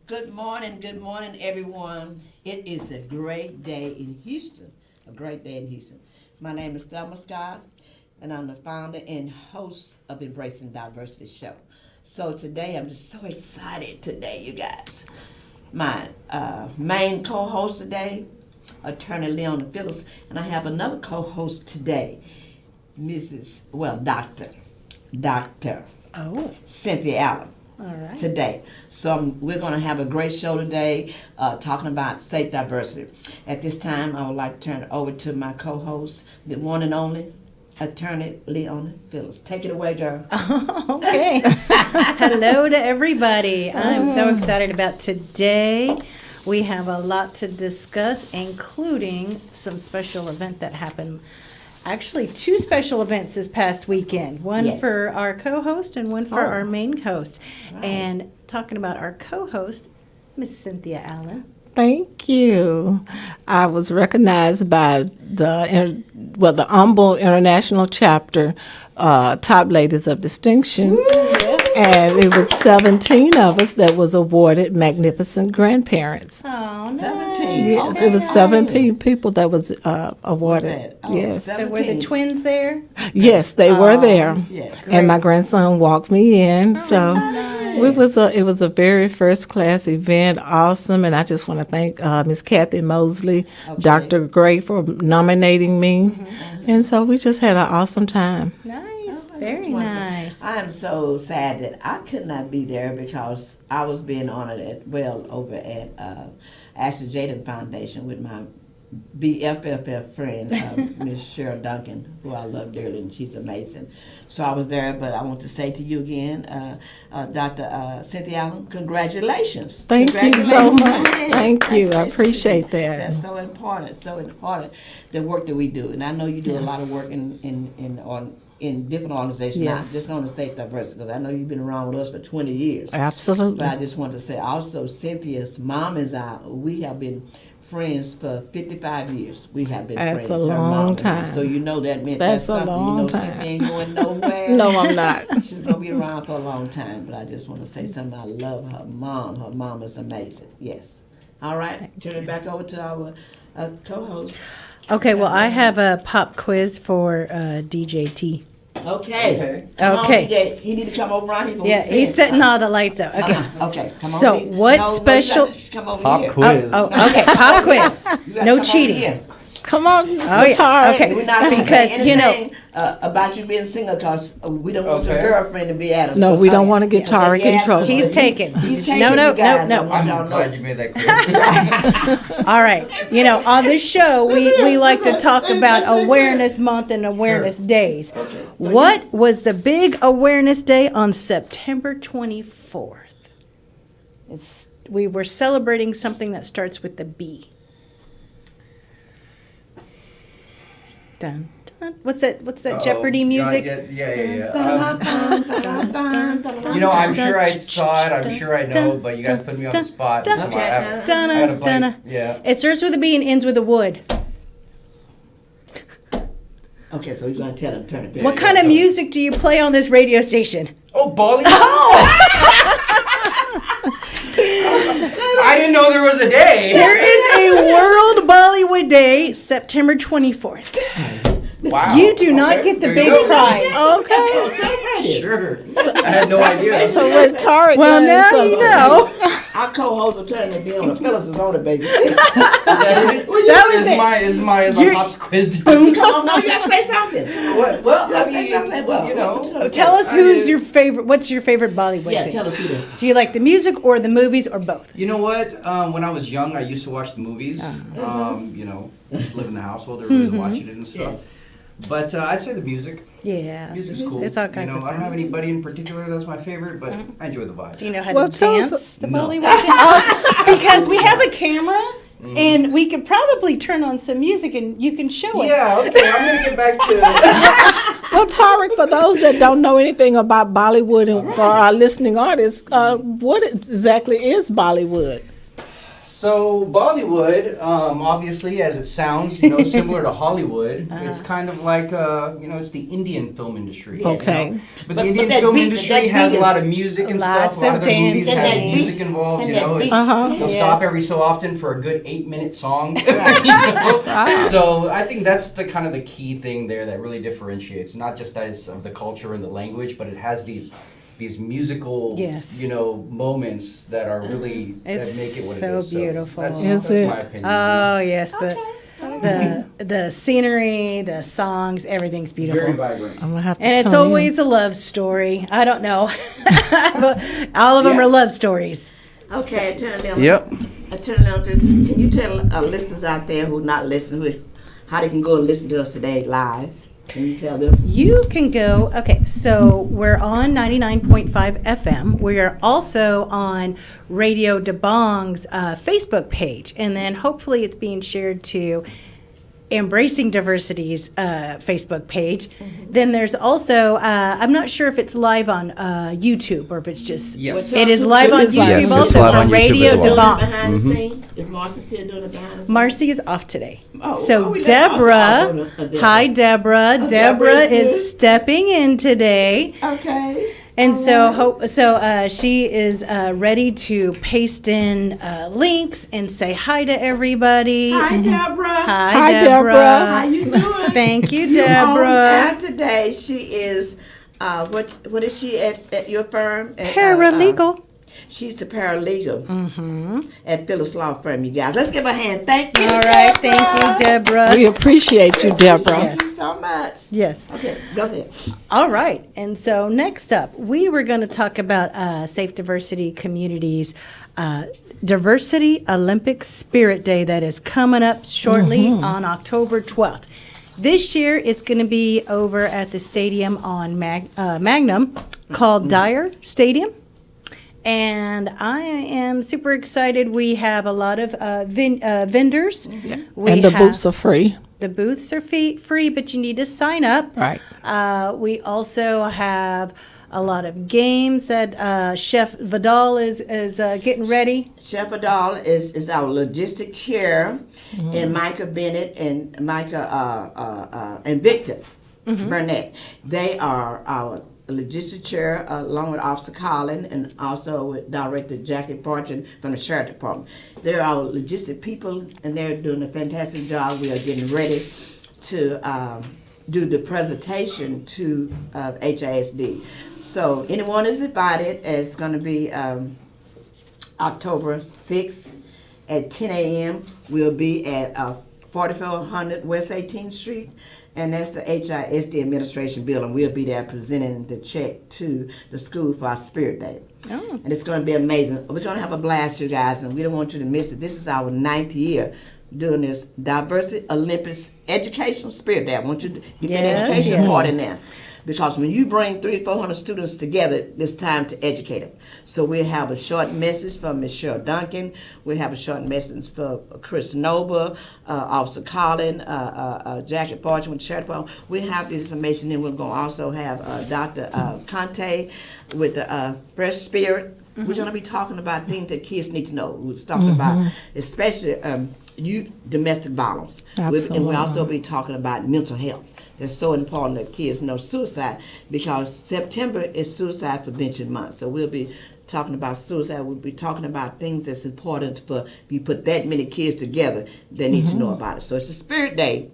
Good morning, everyone. It is a great day in Houston. A great day in Houston. My name is Thelma Scott, and I'm the founder and host of Embracing Diversity Show. So today, I'm just so excited today, you guys. My main co-host today, attorney Leona Filis, and I have another co-host today, Dr. Oh, Cynthia Allen. all right. Today. So we're going to have a great show today talking about safe diversity. At this time, I would like to turn it over to my co-host, the one and only attorney Leona Filis. Take it away, girl. Okay. Hello to everybody. I'm so excited about today. We have a lot to discuss, including some special event that happened. Actually, two special events this past weekend. One Yes. for our co-host and one for Oh. our main host. Right. And talking about our co-host, Miss Cynthia Allen. Thank you. I was recognized by the Humble International Chapter Top Ladies of Distinction. And it was 17 of us that was awarded Magnificent Grandparents. Oh, nice. 17. Yes, Okay. it was 17 people that was awarded. Oh, Yes. So were the 17. twins there? Yes, they were there. Yes. And my grandson walked me in. So nice. it was a very first class event, awesome, and I just want to thank Miss Kathy Mosley, Okay. Dr. Gray for nominating me, and so we just had an awesome time. Nice. That's Very wonderful. nice. I am so sad that I could not be there because I was being honored over at Ashley Jaden Foundation with my BFFF friend, Miss Cheryl Duncan, who I love dearly, and she's amazing. So I was there, but I want to say to you again, Dr. Cynthia Allen, congratulations. Thank you so Congratulations. much. Yeah, Thank you. I congratulations. appreciate that. That's so important, the work that we do. And I know you do a lot of work in different organizations, not Yes. just on the safe diversity, because I know you've been around with us for 20 years. Absolutely. But I just want to say also, Cynthia's mom is out. We have been friends for 55 years. We have been That's friends. a Her long mom and I. time. So you know that meant That's a something. long you know, time. Cynthia ain't going nowhere. No, I'm not. She's going to be around for a long time. But I just want to say something. I love her mom. Her mom is amazing. Yes. All right. Turn it back over to our co-host. Okay, well, I have a pop quiz for DJT. Okay. Come on, Okay. DJ. He need to come over right here. for Yeah, what he he's said. setting all the lights up. Okay. Okay, come on. So, please. what No, special- you got to come over Pop here. quiz. Oh, okay, pop quiz. You gotta No come over cheating. here. Come on, Mr. Oh, yes. Tarek. Okay. We're not going to Because, say you know- anything about you being single because we don't want your Okay. girlfriend to be at us. No, we don't want to get Yeah, Tarek in yeah, trouble. He's taken. He's taken. No, no, you guys. no, I no. want y'all I'm to glad know. you made that clear. All right. You know, on this show, we like to talk about Awareness Month and Awareness Days. Okay. So What was the big Awareness Day on September 24th? We were celebrating something that starts with the B. Dun, dun. What's that Jeopardy Uh-oh. music? Yeah. You know, I'm sure I saw it. I'm sure I know, but you guys put me on the spot. Dun, so Okay. I had Dun, a dun, blank. dun. Yeah. It starts with a B and ends with a wood. Okay, so you're going to tell him, turn it back. What kind of music do you play on this radio station? Oh, Bollywood! I didn't know there was a day. There is a World Bollywood Day, September 24th. Wow. You do not get the There you big go. prize. Okay. Sure. I had no idea. So with Tarek, Well, learning now something. you know. Our co-host attorney be on the Phyllis is on it, baby. That was it. Is my You're- pop quiz? Come on, now you got to say something. Well, You I gotta say something. mean, Well, you know. Tell us who's your favorite. What's your favorite Bollywood Yeah, thing? tell us who the. Do you like the music or the movies or both? You know what? When I was young, I used to watch the movies. You know, just live in the household. Everybody was watching it and stuff. Yes. But I'd say the music. Yeah, Music's cool. It's all kinds you know, of I don't have fun. anybody in particular that's my favorite, but I enjoy the vibe. Do you know how Well, to tell us- dance the No. Bollywood? Oh, because we have a camera, and we could probably turn on some music, and you can show us. Yeah, okay, I'm gonna get back to Well, Tarek, for those that don't know anything about Bollywood and for our listening artists, what exactly is Bollywood? So Bollywood, obviously, as it sounds, similar to Hollywood, it's kind of like, it's the Indian film industry. Okay. But But the Indian that film beat- industry that has beat a lot is- of music and Lots stuff. A lot of of their movies dancing. have And that beat- music involved. and You that know, beat- they'll Yes. stop every so often for a good 8-minute song. You know? So I think that's the kind of the key thing there that really differentiates. Not just that it's of the culture and the language, but it has these musical, Yes. moments that are really It's that make it what so it is. beautiful. That's, Is that's it? my opinion. Oh yes, the scenery, the songs, everything's beautiful. Very vibrant. I'm gonna have to And it's tune in. always a love story. I don't know. But all of them Yeah. are love stories. Okay, Attorney Leona. Yep. Attorney Leona, can you tell listeners out there who not listening, how they can go and listen to us today live? Can you tell them? You can go, okay, so we're on 99.5 FM. We are also on Radio DeBong's Facebook page. And then hopefully it's being shared to Embracing Diversity's Facebook page. Then there's also, I'm not sure if it's live on YouTube or if it's just, Yes. it is live on It is live. YouTube Yes, it's also live from on YouTube Radio as well. Doing it DeBong. behind the scenes? Is Marcy still doing it behind the scenes? Marcy is off today. Oh, So we let Marcy Deborah, off on Deborah. hi Deborah. Oh, Deborah Deborah is is good. stepping in today. Okay. And so, Alright. she is ready to paste in links and say hi to everybody. Hi, Deborah. Hi, Deborah. Deborah. How you doing? Thank you, On Deborah. air today, she is, what is she at your firm? At, Paralegal. she's the paralegal at Phillips Law Firm, you guys. Let's give her a hand. Thank you, All right, thank you, Deborah. We appreciate you, Deborah. Thank you so much. Yes. Okay, go ahead. All right. And so next up, we were going to talk about Safe Diversity Communities Diversity Olympic Spirit Day that is coming up shortly on October 12th. This year, it's going to be over at the stadium on Magnum called Dyer Stadium. And I am super excited. We have a lot of vendors. We And the have- booths are free. The booths are free, but you need to sign up. Right. We also have a lot of games that Chef Vidal is getting ready. Chef Adal is our logistic chair, and Micah Bennett and Micah and Victor Burnett. They are our logistic chair, along with Officer Collin and also with Director Jackie Fortune from the Sheriff Department. They're our logistic people, and they're doing a fantastic job. We are getting ready to do the presentation to HISD. So anyone is invited. It's going to be October 6th at 10 a.m. We'll be at 4400 West 18th Street, and that's the HISD Administration Building. We'll be there presenting the check to the school for our Spirit Day. Oh. And it's going to be amazing. We're going to have a blast, you guys, and we don't want you to miss it. This is our 9th year doing this Diversity Olympics Educational Spirit Day. I want you to get that Yes, education yes. part in there. Because when you bring 300-400 students together, it's time to educate them. So we'll have a short message from Ms. Cheryl Duncan. We'll have a short message for Chris Noble, Officer Collin, Jackie Fortune with the Sheriff Department. We'll have this information. Then we're going to also have Dr. Conte with the Fresh Spirit. We're going to be talking about things that kids need to know. We're talking about especially youth domestic violence. And we'll also be talking about mental health. That's so important that kids know suicide, because September is Suicide Prevention Month. So we'll be talking about suicide. We'll be talking about things that's important for, if you put that many kids together, they need to know about it. So it's a Spirit Day,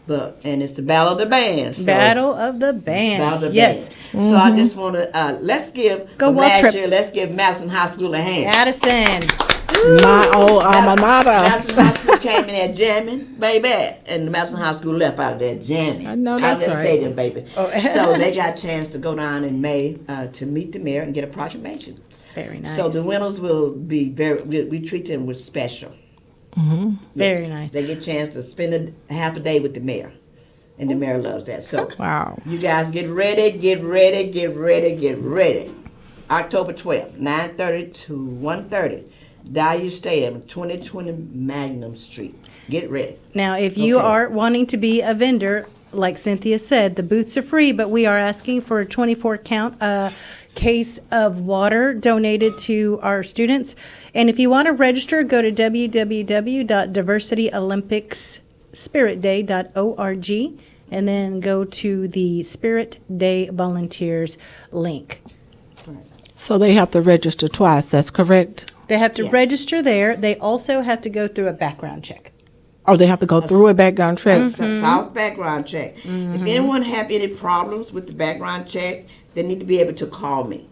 and it's the Battle of the Bands. So Battle of the Bands. Battle of the Yes. Bands. So I just want to, let's give, Go from Wild last Trip. year, let's give Madison High School a hand. Addison. My old alma mater. Madison High School came in there jamming, baby, and the Madison High School left out of there jamming. I know out that's of that right. stadium, baby. Oh. So they got a chance to go down in May to meet the mayor and get a proclamation. Very nice. So the winners will be we treat them with special. Very nice. They get a chance to spend half a day with the mayor, and the mayor loves that. So Wow. you guys get ready, get ready, get ready, get ready. October 12th, 9:30 to 1:30. Dyer Stadium, 2020 Magnum Street. Get ready. Now, if you Okay. are wanting to be a vendor, like Cynthia said, the booths are free, but we are asking for a 24 count case of water donated to our students. And if you want to register, go to www.diversityolympicsspiritday.org and then go to the Spirit Day Volunteers link. So they have to register twice, that's correct? They have to Yes. register there. They also have to go through a background check. Or they have to go through a background check? It's a soft background check. If anyone have any problems with the background check, they need to be able to call me.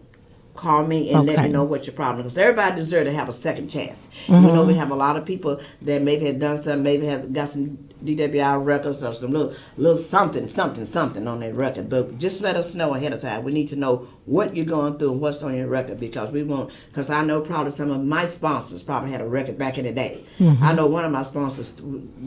Call me and let Okay. me know what your problem is. Because everybody deserves to have a second chance. You know, we have a lot of people that maybe have done something, maybe have got some DWI records or some little something on their record. But just let us know ahead of time. We need to know what you're going through and what's on your record because because I know probably some of my sponsors probably had a record back in the day. I know one of my sponsors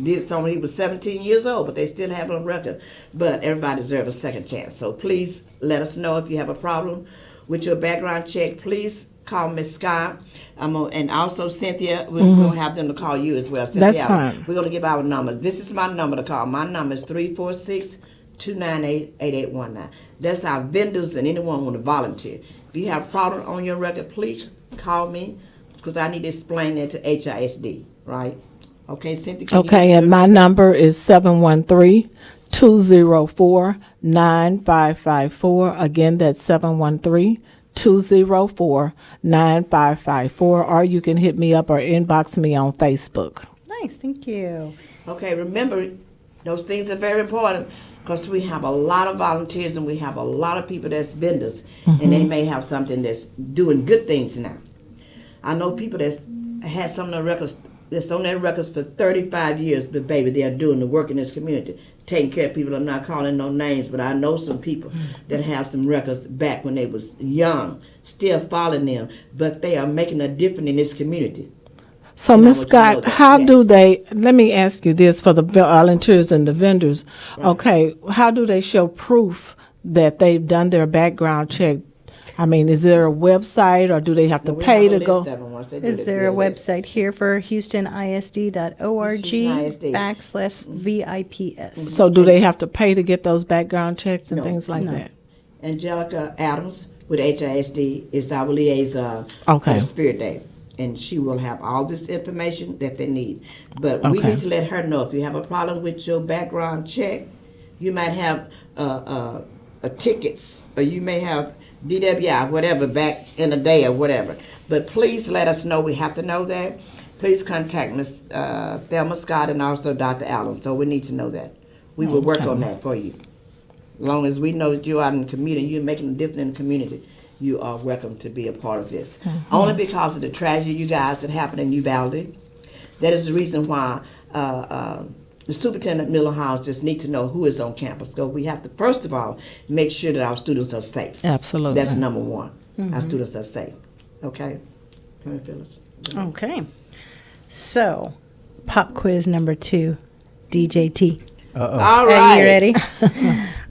did something, he was 17 years old, but they still have it on record. But everybody deserves a second chance. So please let us know if you have a problem with your background check. Please call Miss Scott. And also Cynthia, we're going to have them to call you as well. Cynthia, That's fine. We're going to give our numbers. This is my number to call. My number is 346-298-8819. That's our vendors and anyone want to volunteer. If you have a problem on your record, please call me because I need to explain that to HISD, right? Okay, Cynthia? Can you Okay, and my number is 713-204-9554. Again, that's 713-204-9554. Or you can hit me up or inbox me on Facebook. Nice, thank you. Okay, remember, those things are very important because we have a lot of volunteers and we have a lot of people that's vendors and they may have something that's doing good things now. I know people that's had some of the records that's on their records for 35 years, but baby, they are doing the work in this community, taking care of people. I'm not calling no names, but I know some people that have some records back when they was young, still following them, but they are making a difference in this community. So, And I Ms. want you to know Scott, that, how yes. do they, let me ask you this for the volunteers and the vendors. Okay, how do they show proof that they've done their background check? I mean, is there a website or do they have to We pay have to a list go? of them once they do Is the there a list. website here for HoustonISD.org /VIPS? So do they have to pay to get those background checks and No, things like that? Angelica Adams with HISD is our liaison Okay. for Spirit Day. And she will have all this information that they need. But we Okay. need to let her know if you have a problem with your background check, you might have tickets or you may have DWI, whatever, back in the day or whatever. But please let us know. We have to know that. Please contact Ms. Thelma Scott and also Dr. Allen. So we need to know that. We will work on that for you. As long as we know that you're out in the community, you're making a difference in the community, you are welcome to be a part of this. Only because of the tragedy, you guys, that happened in Uvalde. That is the reason why the superintendent of Middle House just need to know who is on campus. So we have to, first of all, make sure that our students are safe. Absolutely. That's number one. Our students are safe. Okay? Come here, Phyllis. Okay. So, pop quiz number 2, DJT. All Are right. you ready?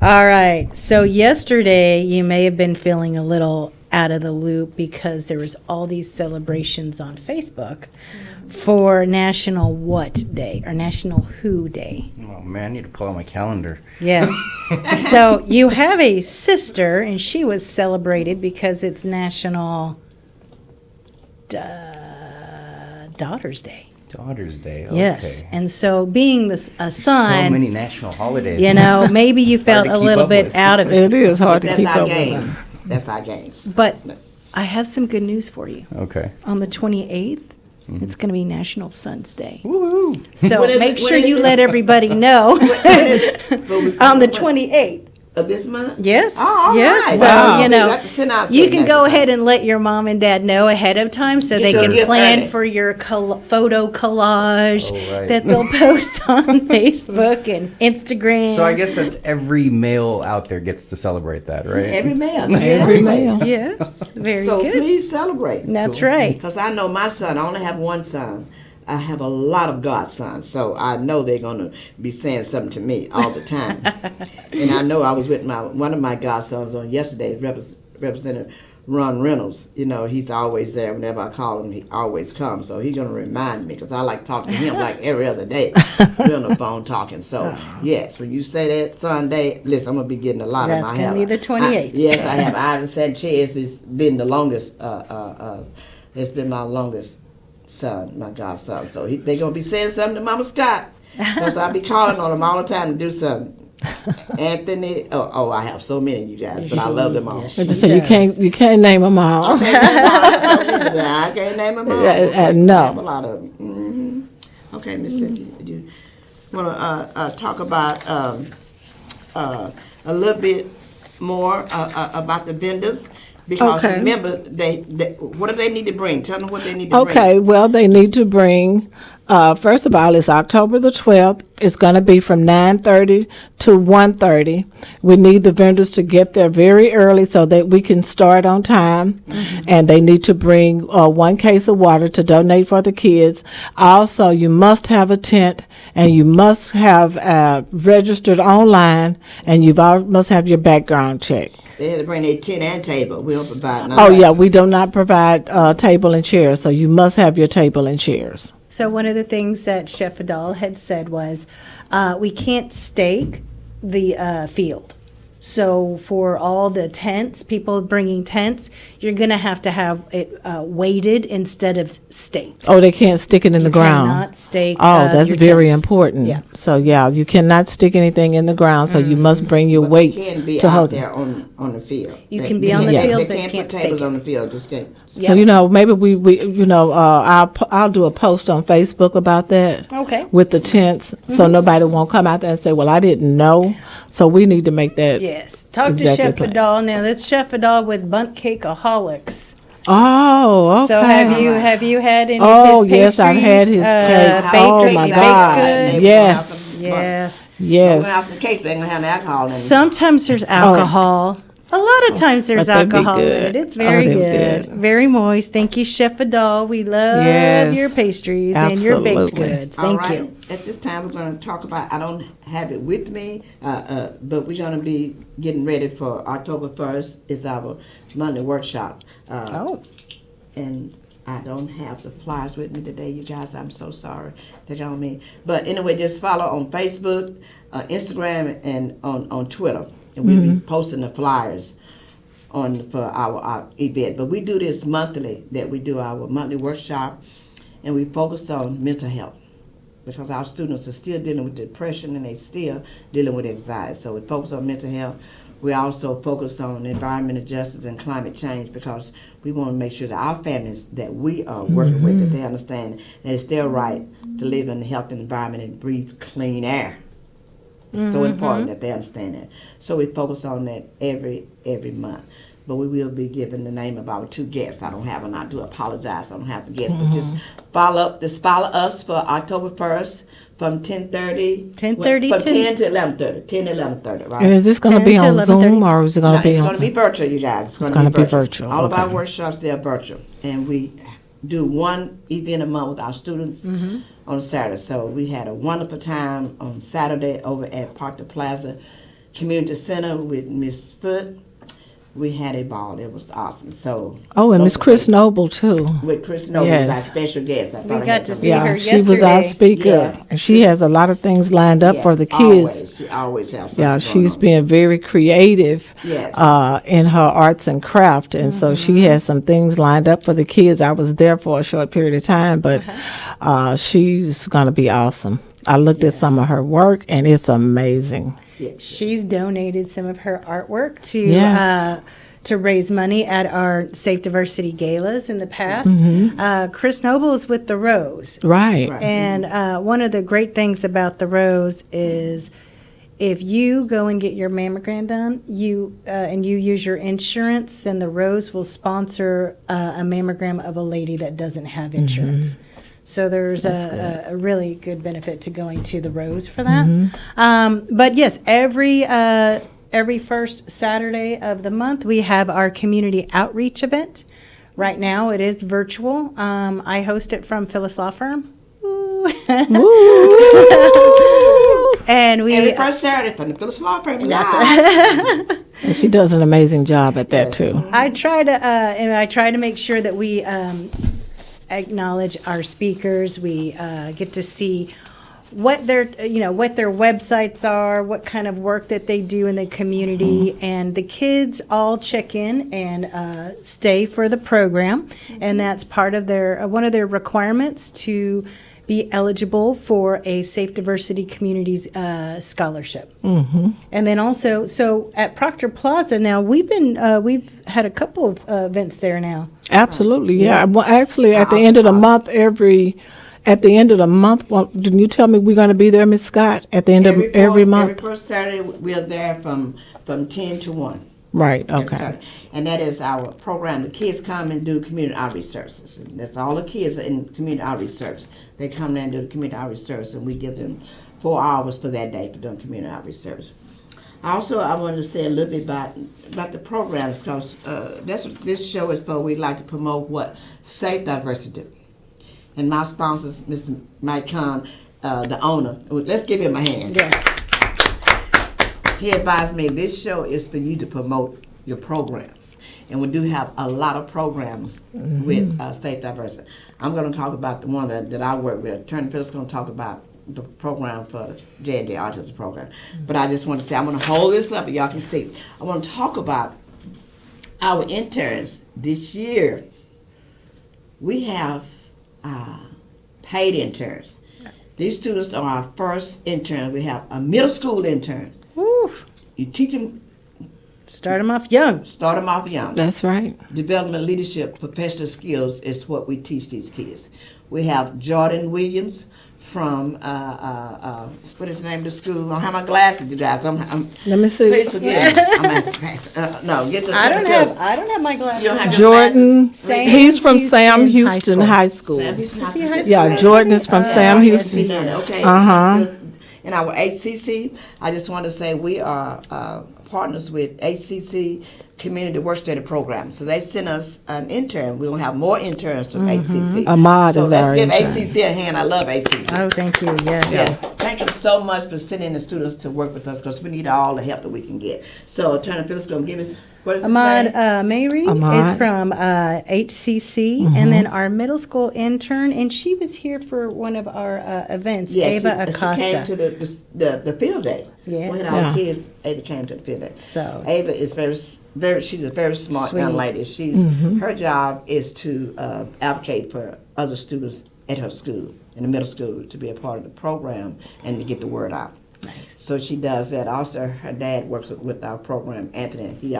All right. So yesterday you may have been feeling a little out of the loop because there was all these celebrations on Facebook for National What Day or National Who Day. Oh man, I need to pull out my calendar. Yes. So you have a sister and she was celebrated because it's National Daughter's Day. Daughter's Day. Okay. Yes. And so being a So son, many national holidays. you know, maybe you felt to a keep little up bit with. out of it. It is hard to That's keep our up with game. them. That's our game. But I have some good news for you. Okay. On the 28th, it's going to be National Sons Day. Woohoo! So When is make it? sure When is you it? let everybody know on the 28th. Of this month? Yes, Oh, all yes. right. So, Wow. you know, We got to send out you some can go messages. ahead and let your mom and dad know ahead of time so they Get your can gift plan early. for your photo collage Oh, right. that they'll post on Facebook and Instagram. So I guess that's every male out there gets to celebrate that, right? Every male. Every Yes. male. Yes, very So good. please celebrate. That's right. Because I know my son, I only have one son. I have a lot of godsons, so I know they're going to be saying something to me all the time. And I know I was with one of my godsons on yesterday, Representative Ron Reynolds. You know, he's always there. Whenever I call him, he always comes. So he's going to remind me because I like talking to him like every other day. We're on the phone talking. So, yes, when you say that Sunday, listen, I'm going to be getting a lot of my That's going to be the 28th. Yes, I have. Ivan Sanchez has been the longest, it's been my longest son, my godson. So they're going to be saying something to Mama Scott because I'll be calling on him all the time to do something. Anthony, I have so many of you guys, but I love them all. Yes, So you can't name them all. I can't name them all. No. I have a lot of them. Okay, Miss Cynthia, you want to talk about a little bit more about the vendors? Because Okay. remember, they what do they need to bring? Tell them what they need to bring. Okay, well, they need to bring, first of all, it's October the 12th. It's going to be from 9:30 to 1:30. We need the vendors to get there very early so that we can start on time. And they need to bring 1 case of water to donate for the kids. Also, you must have a tent, and you must have registered online, and must have your background check. They had to bring their tent and table. We don't provide none Oh, of that. yeah, we do not provide table and chairs, so you must have your table and chairs. So one of the things that Chef Adal had said was, we can't stake the field. So for all the tents, people bringing tents, you're going to have it weighted instead of staked. Oh, they can't stick it in the ground. Cannot stake. Oh, that's your very tents. important. Yeah. So yeah, you cannot stick anything in the ground. So you must bring your But weights they can be to out hold there it. on the field. You can be on the field, they but can't can't put tables stake on the field. Just can't. So maybe we I'll do a post on Facebook about that. Okay. With the tents, so nobody won't come out there and say, "Well, I didn't know." So we need to make that. Yes. Talk Exactly to Chef plain. Adal now. That's Chef Adal with Bunt Cakeaholics. Oh, okay. So have you had any Oh, of his yes, I've had pastries? his cakes. Oh, my baked God. goods? Yes. Yes. We're gonna have Yes. some cakes. They ain't gonna have no alcohol in them. Sometimes there's alcohol. A lot of times there's But they'd be alcohol in good. it. It's Oh, very they're good. good. Very moist. Thank you, Chef Adal. We love Yes. your pastries and your baked Absolutely. goods. All Thank right. you. At this time, we're going to talk about. I don't have it with me, but we're going to be getting ready for October 1st. Is our Monday workshop. And I don't have the flyers with me today, you guys. I'm so sorry. Take it on me. But anyway, just follow on Facebook, Instagram, and on Twitter. And we'll be posting the flyers for our event. But we do this monthly, that we do our monthly workshop, and we focus on mental health because our students are still dealing with depression and they still dealing with anxiety. So we focus on mental health. We also focus on environmental justice and climate change because we want to make sure that our families that we are working with, that they understand that it's their right to live in a healthy environment and breathe clean air. It's so important that they understand that. So we focus on that every month. But we will be giving the name of our 2 guests. I don't have them. I do apologize. I don't have the guests. But just follow us for October 1st from 10:30. 10:30 From to- 10 to 11:30. 10 to 11:30, right? And is this going to 10 be to on 11:30. Zoom or is it No, going to be it's on? going to be virtual, you guys. It's gonna be virtual, All of our okay. workshops, they're virtual. And we do one event a month with our students on Saturday. So we had a wonderful time on Saturday over at Park the Plaza Community Center with Miss Foote. We had a ball. It was awesome. So Oh, and those Miss are Chris the- Noble too. with Chris Noble, our Yes. special guest. I thought We I got had to some- see her Yeah, she was our yesterday. speaker, Yeah. and she has a lot of things lined up Yeah, for the kids. Always. She always has something Yeah, going she's on. been very creative Yes. in her arts and craft, and so she has some things lined up for the kids. I was there for a short period of time, but she's going to be awesome. I looked at some of her work, and it's amazing. She's donated some of her artwork to Yes. to raise money at our Safe Diversity galas in the past. Chris Noble is with the Rose. Right. And one of the great things about the Rose is if you go and get your mammogram done, and you use your insurance, then the Rose will sponsor a mammogram of a lady that doesn't have insurance. So there's a really good benefit to going to the Rose for that. But yes, every first Saturday of the month, we have our community outreach event. Right now, it is virtual. I host it from Phyllis Law Firm. Woo. And we Every first Saturday from the Phyllis Law Firm. And she does an amazing job at that, too. I try to make sure that we acknowledge our speakers. We get to see what their websites are, what kind of work that they do in the community, and the kids all check in and stay for the program, and that's part of their one of their requirements to be eligible for a Safe Diversity Communities scholarship. And then also, so at Proctor Plaza now, we've had a couple of events there now. Absolutely, yeah. Well, actually, at the end of the month, well, didn't you tell me we're going to be there, Miss Scott? At the end of every month? Every first Saturday, we're there from 10 to 1. Right, Every okay. Saturday. And that is our program. The kids come and do community outreach services. And that's all the kids are in community outreach service. They come there and do the community outreach service, and we give them 4 hours for that day for doing community outreach service. Also, I wanted to say a little bit about the programs, because that's what this show is for. We'd like to promote what? Safe diversity. And my sponsors, Mr. Mike Kahn, the owner, let's give him a hand. Yes. He advised me this show is for you to promote your programs. And we do have a lot of programs with Safe Diversity. I'm going to talk about the one that I work with. Attorney Phil's going to talk about the program for the J&J Autism Program. But I just want to say, I'm going to hold this up and y'all can see. I want to talk about our interns this year. We have paid interns. These students are our first interns. We have a middle school intern. Woo. You teach them, Start them off young. start them off young. That's right. Development, leadership, professional skills is what we teach these kids. We have Jordan Williams from, what is the name of the school? I don't have my glasses, you guys. Let me see. Please forgive me. No, get the. I don't have my glasses. You don't have on. your Jordan, Sam he's from Houston Sam Houston Houston High School. Sam Houston High he School. high Yeah, Jordan is from Sam Yes, he Houston. does. Okay. Uh-huh. In our HCC, I just want to say we are partners with HCC Community Work Study Program. So they sent us an intern. We'll have more interns from HCC. Ahmad so is let's our give intern. HCC a hand. I love HCC. Oh, thank you. Yes. Yeah. Thank you so much for sending the students to work with us, because we need all the help that we can get. So Attorney Phil's going to give us, what is his Ahmad name? Mayri Ahmad. is from HCC, and then our middle school intern, and she was here for one of our events, Ava Acosta. She came to the field day. Yeah. We had all Yeah. the kids. Ava came to the field day. So- Ava is she's a very smart young Sweet. lady. Her job is to advocate for other students at her school, in the middle school, to be a part of the program and to get the word out. Nice. So she does that. Also, her dad works with our program, Anthony. He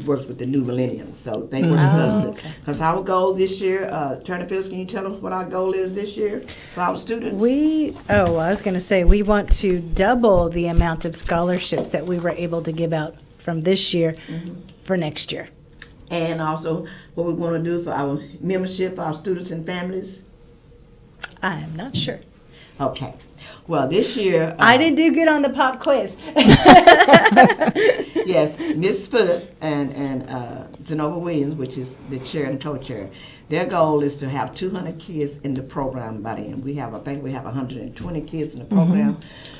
works with the New Millennium. So they work with us. okay. Because our goal this year, Attorney Phillips, can you tell us what our goal is this year for our students? I was going to say, we want to double the amount of scholarships that we were able to give out from this year for next year. And also, what we want to do for our membership, our students and families. I am not sure. Okay. Well, this year. I didn't do good on the pop quiz. Yes, Miss Foot and Zenova Williams, which is the chair and co-chair, their goal is to have 200 kids in the program by then. I think we have 120 kids in the program.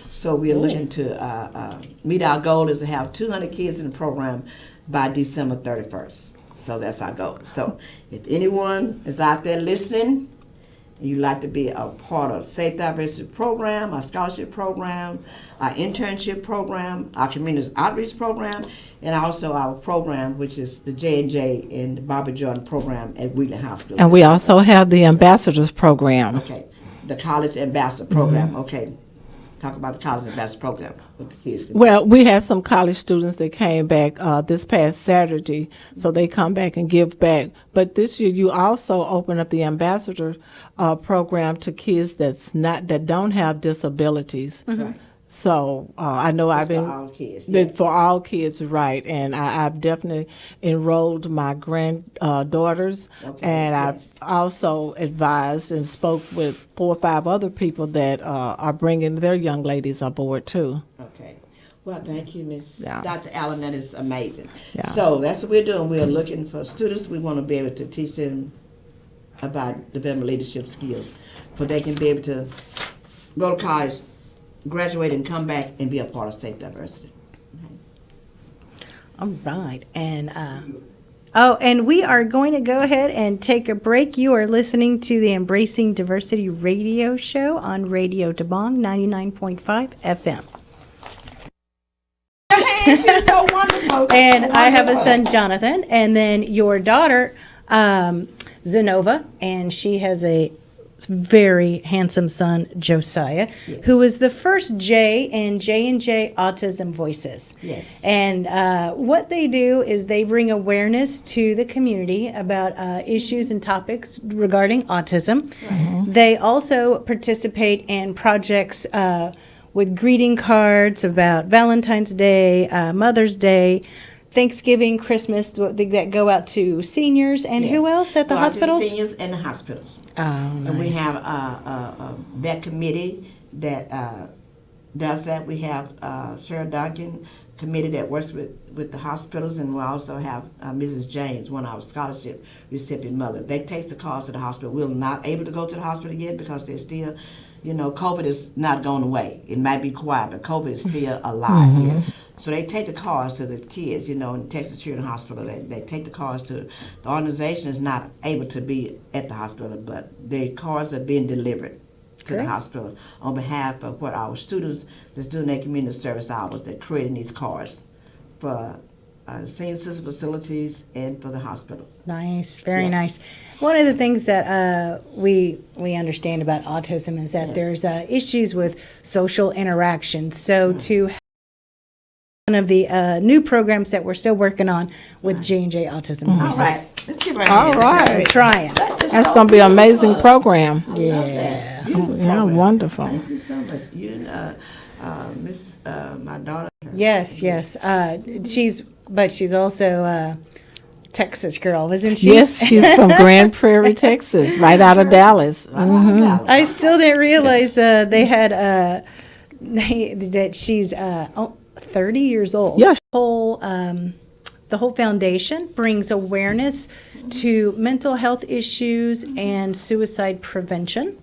So we're looking to meet our goal is to have 200 kids in the program by December 31st. So that's our goal. So if anyone is out there listening, and you'd like to be a part of Safe Diversity Program, our scholarship program, our internship program, our community outreach program, and also our program, which is the J&J and the Barbara Jordan program at Wheatley High School. And we also have the ambassadors program. Okay, the College Ambassador Program. Okay, talk about the College Ambassador Program with the kids. Well, we had some college students that came back this past Saturday, so they come back and give back. But this year, you also open up the ambassador program to kids that don't have disabilities. Right. So I know I've been For all kids. Yes. for all kids, right? And I've definitely enrolled my granddaughters, Okay, and yes. I've also advised and spoke with 4 or 5 other people that are bringing their young ladies aboard too. Okay. Well, thank you, Miss Yeah. Dr. Allen. That is amazing. Yeah. So that's what we're doing. We're looking for students. We want to be able to teach them about development leadership skills, so they can be able to go to college, graduate, and come back and be a part of Safe Diversity. All right. And we are going to go ahead and take a break. You are listening to the Embracing Diversity radio show on Radio Tabong 99.5 FM. She's so wonderful. And I have a son, Jonathan, and then your daughter, Zenova, and she has a very handsome son, Josiah, who is the first J in J&J Autism Voices. Yes. And what they do is they bring awareness to the community about issues and topics regarding autism. They also participate in projects with greeting cards about Valentine's Day, Mother's Day, Thanksgiving, Christmas, that go out to seniors, and who else at the hospitals? Seniors and the hospitals. Oh, nice. And we have that committee that does that. We have Cheryl Duncan committee that works with the hospitals, and we also have Mrs. James, one of our scholarship recipient mother. They take the calls to the hospital. We're not able to go to the hospital yet because they're still, COVID is not going away. It might be quiet, but COVID is still alive here. So they take the cars to the kids, in Texas Children's Hospital. They take the cars to, the organization is not able to be at the hospital, but the cars are being delivered to the hospital on behalf of what our students that's doing their community service hours. They're creating these cars for senior citizen facilities and for the hospital. Nice, very Yes. nice. One of the things that we understand about autism is that there's issues with social interaction. So to one of the new programs that we're still working on with J&J Autism Voices. All right. Let's give her a All hand. right. We're trying. That's going to be an amazing program. Yeah. Yeah, wonderful. Thank you so much. You and Miss, my daughter. Yes. She's also a Texas girl, isn't she? Yes, she's from Grand Prairie, Texas, right out of Dallas. I still didn't realize they had that she's 30 years old. Yeah. The whole foundation brings awareness to mental health issues and suicide prevention,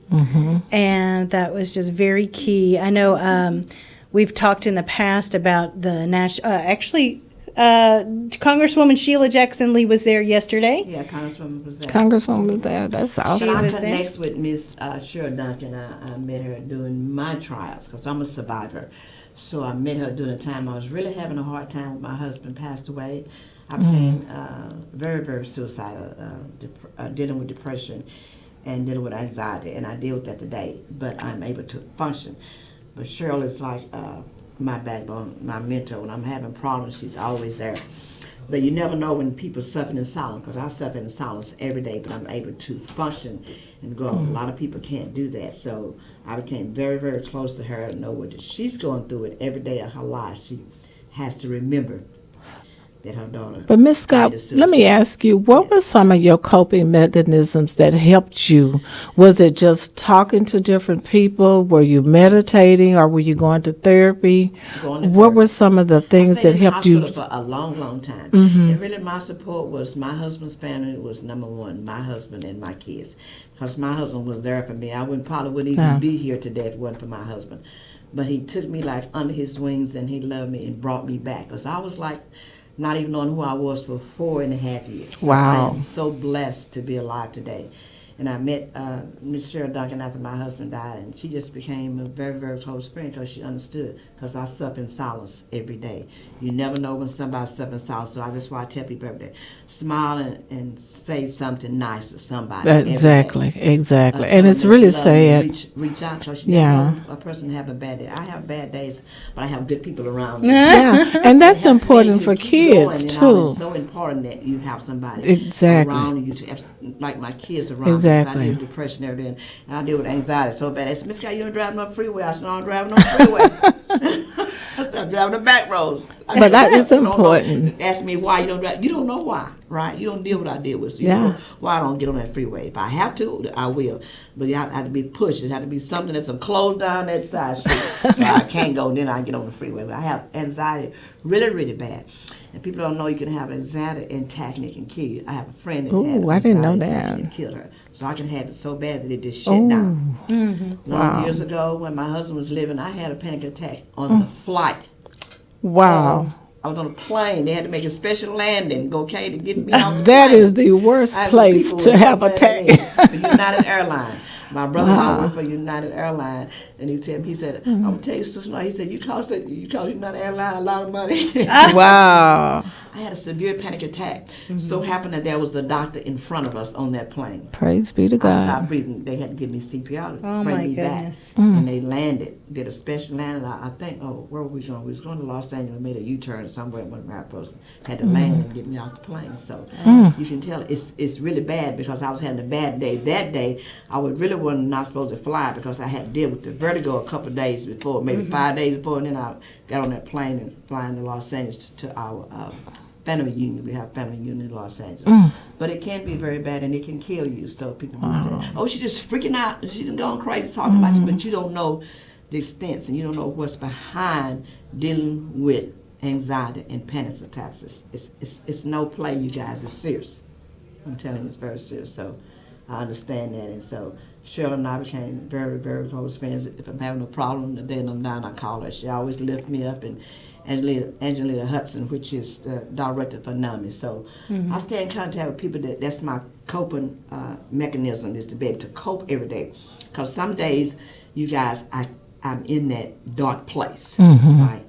and that was just very key. I know we've talked in the past about the Congresswoman Sheila Jackson Lee was there yesterday. Yeah, Congresswoman was there. Congresswoman was there. That's awesome. I was there? connect with Miss Cheryl Duncan. I met her doing my trials because I'm a survivor. So I met her during a time I was really having a hard time with my husband passed away. I became very, very suicidal, dealing with depression and dealing with anxiety, and I deal with that today, but I'm able to function. But Cheryl is like my backbone, my mentor. When I'm having problems, she's always there. But you never know when people suffer in silence, because I suffer in silence every day, but I'm able to function and go. A lot of people can't do that. So I became very, very close to her and know what she's going through it every day of her life. She has to remember that her daughter. But Miss Scott, let me ask you, what were some of your coping mechanisms that helped you? Was it just talking to different people? Were you meditating, or were you going to therapy? What were some of the things that helped you? For a long, long time. And really my support was my husband's family was number one, my husband and my kids. Because my husband was there for me. I probably wouldn't even be here today if it wasn't for my husband. But he took me like under his wings and he loved me and brought me back. Because I was like not even knowing who I was for 4.5 years. So Wow. I am so blessed to be alive today. And I met Miss Cheryl Duncan after my husband died, and she just became a very, very close friend because she understood, because I suffer in silence every day. You never know when somebody's suffering in silence, so that's why I tell people every day, smile and say something nice to somebody. Exactly. And Tell it's them really that you love them, sad. Reach out, because you never know a person have a bad day. I have bad days, but I have good people around me. Yeah, and that's It helps me important to for keep kids going, too. It's so important that you have somebody Exactly. around you, like my kids around Exactly. me. I deal with depression every day, and I deal with anxiety so bad. They said, Miss Guy, you don't drive no freeway. I said, no, I'm driving no freeway. I said, I'm driving the back roads. But that is You don't know. important. Ask me why you don't drive. You don't know why, right? You don't deal with what I deal with. So you Yeah. know why I don't get on that freeway. If I have to, I will. But you have to be pushed. It has to be something that's closed down that side street. So I can't go, then I get on the freeway. But I have anxiety really, really bad. And people don't know you can have anxiety and technique and kill you. I have a friend that had Ooh, I didn't know anxiety that. and killed her. So I can have it so bad that it just shut down. Wow. Years ago, when my husband was living, I had a panic attack on the flight. Wow. I was on a plane. They had to make a special landing, okay, to get me off the That plane. is the worst I had place people to were have a so mad at me. tag. For United Airlines. My brother-in-law Wow. worked for United Airlines, and he told me, he said, I'm gonna tell you, sister, he said, you cost United Airlines a lot of money. Wow. I had a severe panic attack. So happened that there was a doctor in front of us on that plane. Praise be to I God. stopped breathing. They had to give me CPR to Oh, bring my me goodness. back. And they landed, did a special landing. I think, where were we going? We was going to Los Angeles, made a U-turn somewhere in one of our posts. Had to land and get me off the plane. So you can tell it's really bad because I was having a bad day. That day, I was really not supposed to fly because I had to deal with the vertigo a couple of days before, maybe 5 days before, and then I got on that plane and flying to Los Angeles to our family union. We have family union in Los Angeles. But it can be very bad and it can kill you. So people will say, oh, she's just freaking out. She's going crazy talking about you. But you don't know the extent and you don't know what's behind dealing with anxiety and panic attacks. It's no play, you guys. It's serious. I'm telling you, it's very serious. So I understand that. And so Cheryl and I became very, very close friends. If I'm having a problem, the day I'm down, I call her. She always lifts me up. And Angelina Hudson, which is the director for NAMI. So I stay in contact with people. That's my coping mechanism, is to be able to cope every day. Because some days, you guys, I'm in that dark place, right?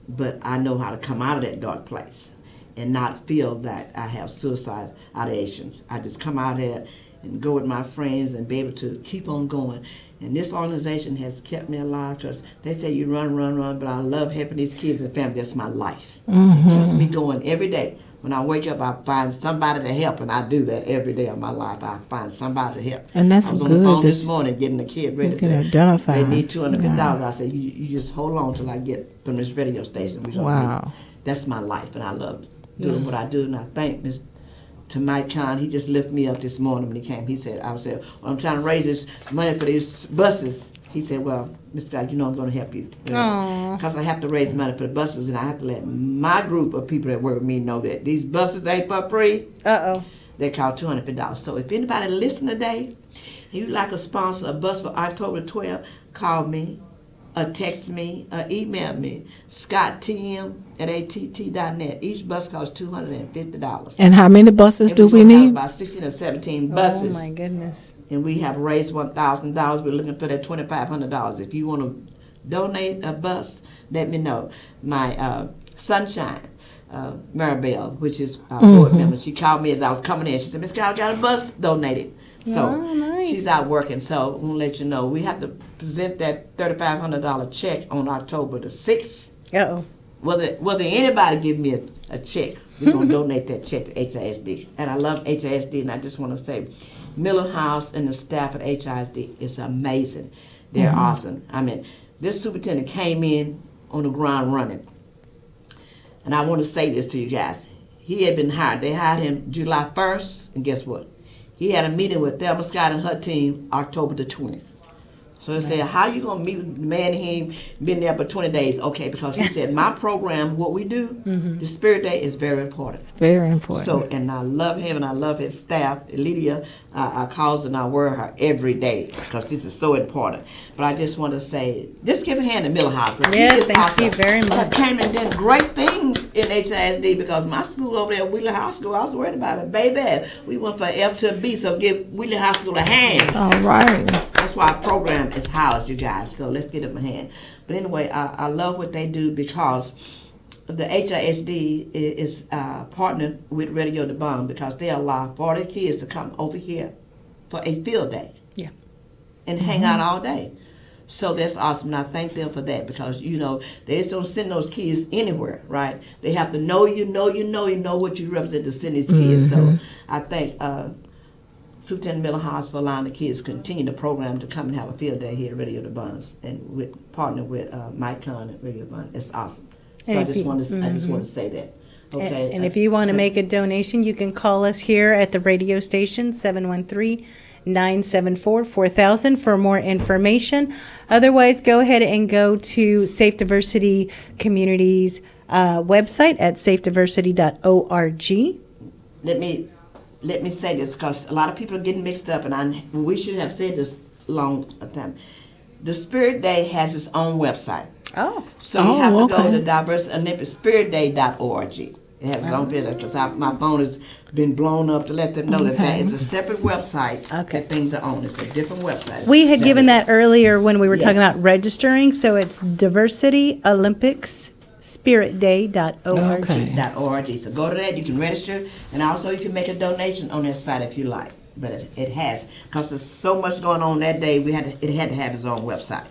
But I know how to come out of that dark place and not feel that I have suicide ideations. I just come out of there and go with my friends and be able to keep on going. And this organization has kept me alive because they say you run, but I love helping these kids and family. That's my life. It keeps me going every day. When I wake up, I find somebody to help, and I do that every day of my life. I find somebody to help. And that's I was on good the phone that this morning getting the kid ready. you can Said, identify. they need $250. I said, you just hold on till I get from this radio station. We gonna Wow. meet. That's my life, and I love doing what I do. And I thank Mr. To Mike Kahn, he just lifted me up this morning when he came. He said, well, I'm trying to raise this money for these buses. He said, well, Mr. God, you know I'm going to help you. Aw. Because I have to raise money for the buses, and I have to let my group of people that work with me know that these buses ain't for free. Uh-oh. They cost $250. So if anybody listen today, and you like a sponsor a bus for October 12th, call me, or text me, or email me, scotttm@att.net. Each bus costs $250. And how many buses And do we we're gonna have need? about 16 or 17 buses. Oh, my goodness. And we have raised $1,000. We're looking for that $2,500. If you want to donate a bus, let me know. My Sunshine, Maribel, which is our board member, she called me as I was coming in. She said, Miss Kyle, I got a bus donated. So Oh, nice. she's out working. So I'm going to let you know. We have to present that $3,500 check on October the 6th. Uh-oh. Whether anybody give me a check, we're going to donate that check to HISD. And I love HISD, and I just want to say, Miller House and the staff at HISD is amazing. They're awesome. I mean, this superintendent came in on the ground running. And I want to say this to you guys. He had been hired. They hired him July 1st, and guess what? He had a meeting with Thelma Scott and her team October the 20th. So they said, how you going to meet with the man? He ain't been there for 20 days. Okay, because he said, my program, what we do, the Spirit Day is very important. Very important. So, and I love him and I love his staff. Lydia, I calls and I wear her every day because this is so important. But I just want to say, just give a hand to Miller House. Yes, thank you very much. Came and did great things in HISD because my school over there, Wheeler High School, I was worried about it. Baby, we went from F to B, so give Wheeler High School a hand. All right. That's why our program is housed, you guys. So let's give them a hand. But anyway, I love what they do because the HISD is partnered with Radio the Bomb because they allow 40 kids to come over here for a field day. Yeah. And hang out all day. So that's awesome, and I thank them for that because, you know, they just don't send those kids anywhere, right? They have to know you know what you represent to send these kids. So I thank Superintendent Miller House for allowing the kids to continue the program to come and have a field day here at Radio the Bonds and with partner with Mike Kahn at Radio the Bonds. It's awesome. So And I if just you- want to say that. Okay. And if you want to make a donation, you can call us here at the radio station, 713-974-4000 for more information. Otherwise, go ahead and go to Safe Diversity Community's website at safediversity.org. Let me say this because a lot of people are getting mixed up, and we should have said this long time. The Spirit Day has its own website. Oh, So you have to go okay. to diversityolympic.spiritday.org. It has its own video because my phone has been blown up to let them know that Okay. is a separate website Okay. that things are on. It's a different website. we had given that earlier when we were talking Yes. about registering. So it's diversityolympicsspiritday.org. Okay. .org. So go to that. You can register, and also you can make a donation on that site if you like. But it has, because there's so much going on that day. It had to have its own website.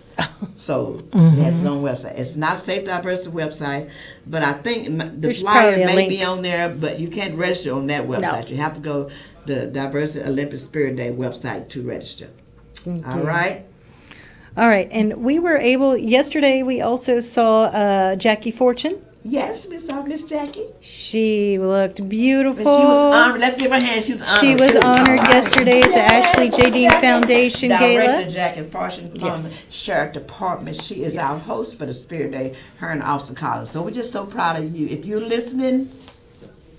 So it has its own website. It's not Safe Diversity website, but I think the There's flyer probably a may link. be on there. But you can't register on that website. You have to go the Diversity Olympic Spirit Day website to register. All right. All right, and we were able, yesterday we also saw Jackie Fortune. Yes, Miss Jackie. She looked And beautiful. she was honored. Let's give her a hand. She was honored. She was too. honored yesterday at the Ashley Miss J. Dean Jackie. Foundation Director Gala. Jackie Fortune from Yes. Sheriff Department. She is our host for the Spirit Day, her and Austin Collins. So we're just so proud of you. If you're listening,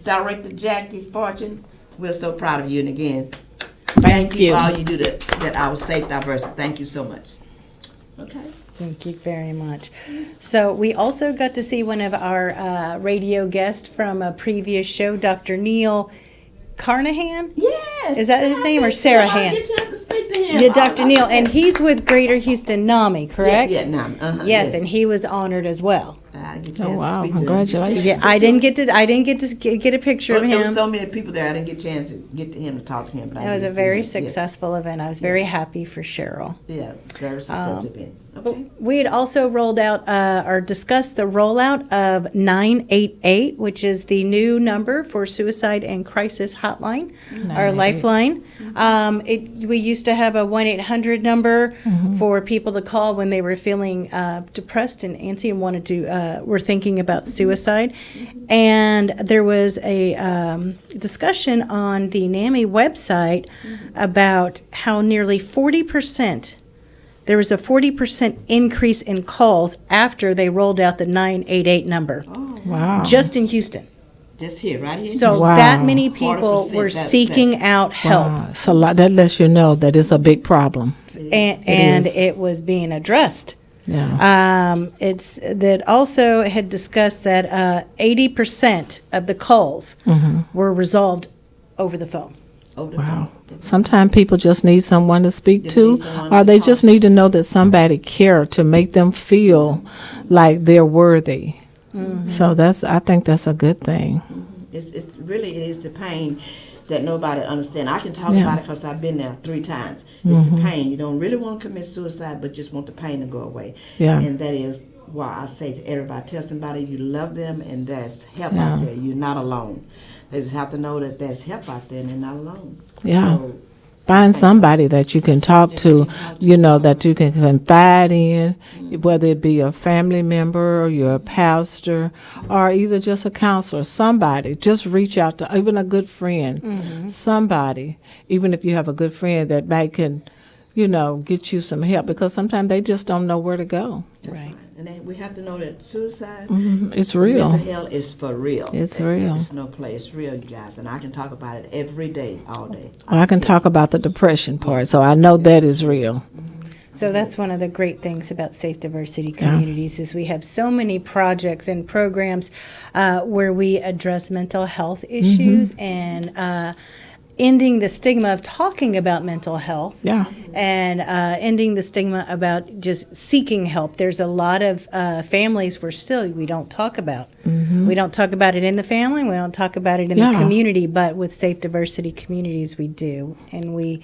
Director Jackie Fortune, we're so proud of you. And again, thank you for all you do that our safe diversity. Thank you so much. Okay. Thank you very much. So we also got to see one of our radio guests from a previous show, Dr. Neil Carnahan. Yes. Is that his I name or think so. Sarah I Han? didn't get a chance to speak to him. Yeah, Dr. Neil, and he's with Greater Houston NAMI, correct? Yeah, no, Yes, and he was honored as well. I didn't get a Oh, chance to wow. speak to him. Congratulations. Yeah, I didn't get to get a picture of There was him. so many people there. I didn't get a chance to get to him to talk to him. But I It was did a see very him. successful event. I was very happy for Cheryl. Yeah, very successful event. Okay. We had also rolled out or discussed the rollout of 988, which is the new number for suicide and crisis hotline, our lifeline. We used to have a 1-800 number for people to call when they were feeling depressed and antsy and wanted to were thinking about suicide. And there was a discussion on the NAMI website about how nearly 40%. There was a 40% increase in calls after they rolled out the 988 number, Wow. just in Houston. Just here, right here. So Wow. that many people 40%, were that's- seeking out help, Wow. It's a lot. That lets you know that it's a big problem. and is. it was being addressed. Yeah. It's that also had discussed that 80% of the calls were resolved over the phone. Over the Wow. phone. Sometimes people just need someone to speak Just to, need someone or to they talk. just need to know that somebody care to make them feel like they're worthy. So I think that's a good thing. It's really it is the pain that nobody understands. I can talk Yeah. about it because I've been there 3 times. It's the pain. You don't really want to commit suicide, but just want the pain to go away. Yeah. And that is why I say to everybody, tell somebody you love them and there's help Yeah. out there. You're not alone. They just have to know that there's help out there and they're not alone. Yeah. So, Find somebody that you can talk to, that you can confide in, whether it be a family member or you're a pastor or either just a counselor, somebody. Just reach out to even a good friend, somebody, even if you have a good friend that can, get you some help because sometimes they just don't know where to go. Right. and then we have to know that suicide, It's real. mental health is for real. It's real. It's no play. It's real, you guys. And I can talk about it every day, all day. Well, I can talk about the depression part, so I know that is real. So that's one of the great things about Safe Diversity Communities is we have so many projects and programs where we address mental health issues and ending the stigma of talking about mental health. Yeah. And ending the stigma about just seeking help. There's a lot of families where still we don't talk about. We don't talk about it in the family. We don't talk about it in the Yeah. community. But with Safe Diversity Communities, we do, and we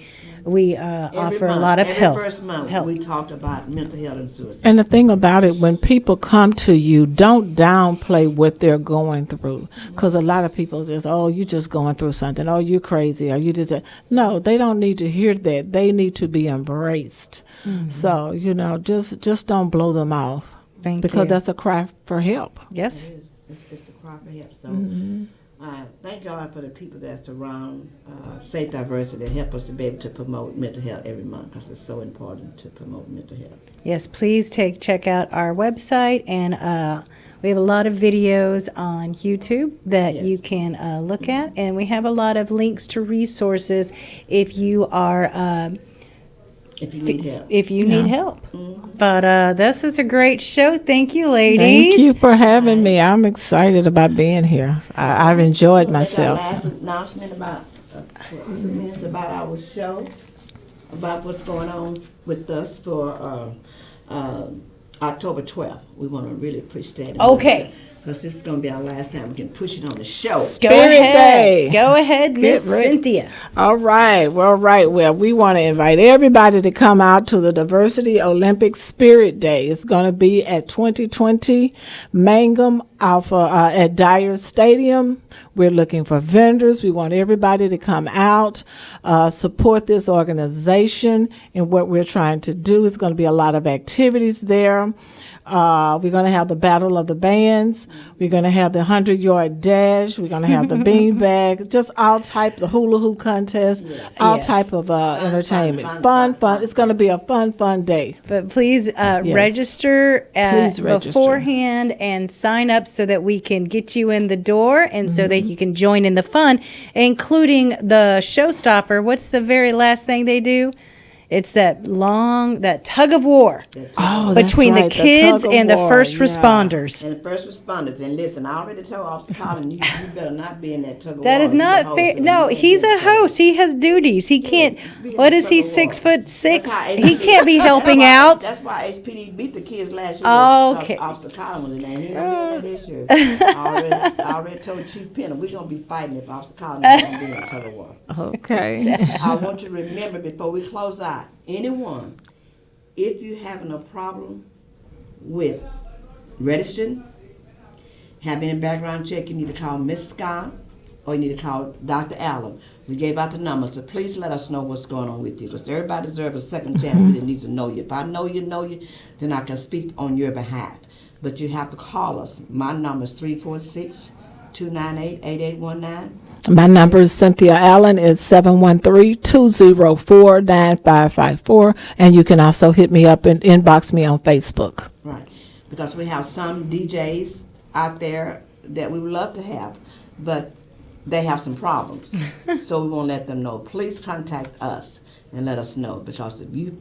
offer a month, lot of every help. first month, help. we talk about mental health and suicide. And the thing about it, when people come to you, don't downplay what they're going through. Because a lot of people just, oh, you just going through something. Oh, you're crazy. Or you just, no, they don't need to hear that. They need to be embraced. So, just don't blow them off. Thank Because you. that's a cry for help. Yes. It's the cry for help. So thank God for the people that surround Safe Diversity and help us to be able to promote mental health every month because it's so important to promote mental health. Yes, please check out our website, and we have a lot of videos on YouTube that Yes. you can look at, and we have a lot of links to resources if you are if you need help. if you need help. But this is a great show. Thank you, ladies. Thank you for having me. I'm excited about being here. I've enjoyed myself. Last announcement about 2 minutes about our show, about what's going on with us for October 12th. We want to really push that. Okay. Because this is going to be our last time we can push it on the show. Go Spirit ahead. Day. Go ahead, Miss ready. Cynthia. All right. Well, we want to invite everybody to come out to the Diversity Olympic Spirit Day. It's going to be at 2020 Mangum Alpha at Dyer Stadium. We're looking for vendors. We want everybody to come out, support this organization and what we're trying to do. It's going to be a lot of activities there. We're going to have the Battle of the Bands. We're going to have the 100-yard dash. We're going to have the bean bag, just all type, the hula hoop contest, all Yes. type of entertainment. Fun. It's going to be a fun day. But please register, Please register beforehand and sign up so that we can get you in the door and so that you can join in the fun, including the showstopper. What's the very last thing they do? It's that tug of war Oh, between that's the right, kids tug of and the war, first yeah. responders. And the first responders, and listen, I already told Officer Collins, you better not be in that tug of war. That is He's a not host, fair. and No, you he's can't a be in that host. He has duties. He can't. be in What the is he? tug of war. 6'6"? That's how He can't be helping out. That's why HPD beat the kids last year. Oh, okay. Officer Collins was in there. He didn't be in there this year. I already told Chief Penner we're gonna be fighting if Officer Collins is gonna be in the tug of war. Okay. I want you to remember before we close out, anyone, if you're having a problem with registering, having a background check, you need to call Miss Scott or you need to call Dr. Allen. We gave out the numbers, so please let us know what's going on with you, because everybody deserves a second chance. We need to know you. If I know you, then I can speak on your behalf. But you have to call us. My number is 346-298-8819. My number is Cynthia Allen. Is 713-204-9554. And you can also hit me up and inbox me on Facebook. Right, because we have some DJs out there that we would love to have, but they have some problems. So we won't let them know. Please contact us and let us know, because if you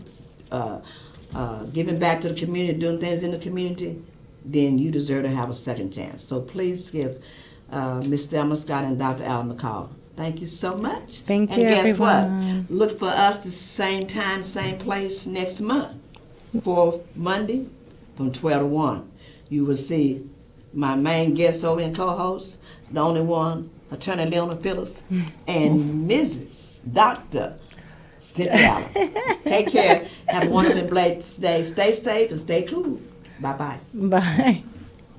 giving back to the community, doing things in the community, then you deserve to have a second chance. So please give Ms. Thelma Scott and Dr. Allen a call. Thank you so much. Thank you, And guess everyone. what? Look for us the same time, same place next month. For Monday from 12 to 1. You will see my main guest over and co-host, the only one, Attorney Leona Filis, and Mrs. Dr. Cynthia Allen. Take care. Have a wonderful day. Stay safe and stay cool. Bye-bye. Bye.